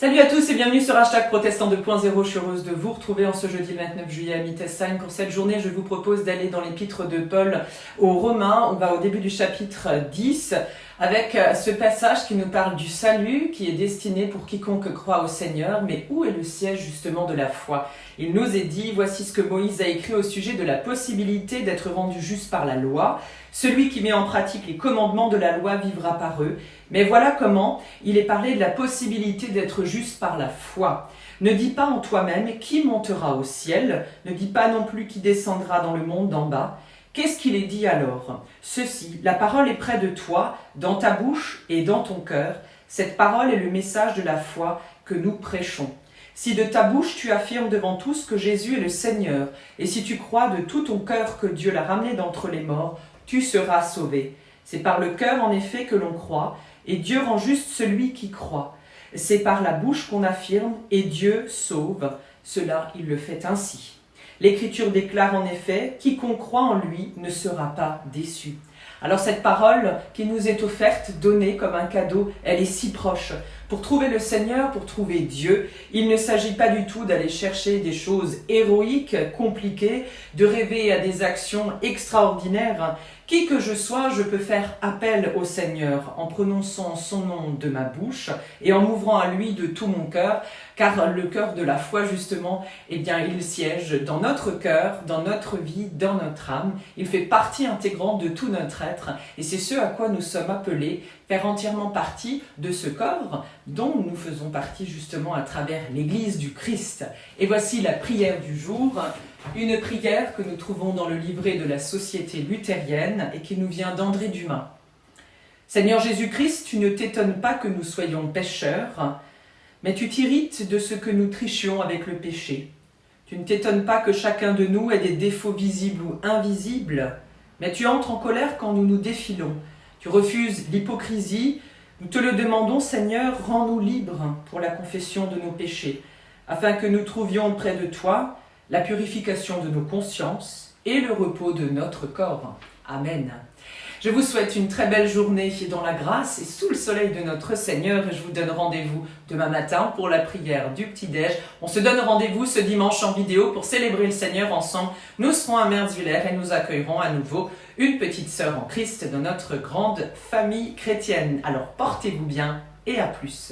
Salut à tous et bienvenue sur Protestant 2.0. Je suis heureuse de vous retrouver en ce jeudi 29 juillet à Mittelsheim. Pour cette journée, je vous propose d'aller dans l'épître de Paul aux Romains. On va au début du chapitre 10 avec ce passage qui nous parle du salut qui est destiné pour quiconque croit au Seigneur. Mais où est le siège justement de la foi? Il nous est dit, voici ce que Moïse a écrit au sujet de la possibilité d'être rendu juste par la loi. Celui qui met en pratique les commandements de la loi vivra par eux. Mais voilà comment il est parlé de la possibilité d'être juste par la foi. Ne dis pas en toi-même qui montera au ciel, ne dis pas non plus qui descendra dans le monde d'en bas. Qu'est-ce qu'il est dit alors? Ceci, la parole est près de toi, dans ta bouche et dans ton cœur. Cette parole est le message de la foi que nous prêchons. Si de ta bouche tu affirmes devant tous que Jésus est le Seigneur, et si tu crois de tout ton cœur que Dieu l'a ramené d'entre les morts, tu seras sauvé. C'est par le cœur en effet que l'on croit, et Dieu rend juste celui qui croit. C'est par la bouche qu'on affirme, et Dieu sauve. Cela, il le fait ainsi. L'Écriture déclare en effet, quiconque croit en lui ne sera pas déçu. Alors cette parole qui nous est offerte, donnée comme un cadeau, elle est si proche. Pour trouver le Seigneur, pour trouver Dieu, il ne s'agit pas du tout d'aller chercher des choses héroïques, compliquées, de rêver à des actions extraordinaires. Qui que je sois, je peux faire appel au Seigneur en prononçant son nom de ma bouche et en m'ouvrant à lui de tout mon cœur, car le cœur de la foi, justement, eh bien, il siège dans notre cœur, dans notre vie, dans notre âme. Il fait partie intégrante de tout notre être et c'est ce à quoi nous sommes appelés, faire entièrement partie de ce corps dont nous faisons partie justement à travers l'Église du Christ. Et voici la prière du jour, une prière que nous trouvons dans le livret de la Société luthérienne et qui nous vient d'André Dumas. Seigneur Jésus-Christ, tu ne t'étonnes pas que nous soyons pécheurs, mais tu t'irrites de ce que nous trichions avec le péché. Tu ne t'étonnes pas que chacun de nous ait des défauts visibles ou invisibles, mais tu entres en colère quand nous nous défilons. Tu refuses l'hypocrisie. Nous te le demandons, Seigneur, rends-nous libres pour la confession de nos péchés, afin que nous trouvions près de toi la purification de nos consciences et le repos de notre corps. Amen. Je vous souhaite une très belle journée dans la grâce et sous le soleil de notre Seigneur et je vous donne rendez-vous demain matin pour la prière du petit-déj. On se donne rendez-vous ce dimanche en vidéo pour célébrer le Seigneur ensemble. Nous serons à Merzuller et nous accueillerons à nouveau une petite sœur en Christ de notre grande famille chrétienne. Alors portez-vous bien et à plus.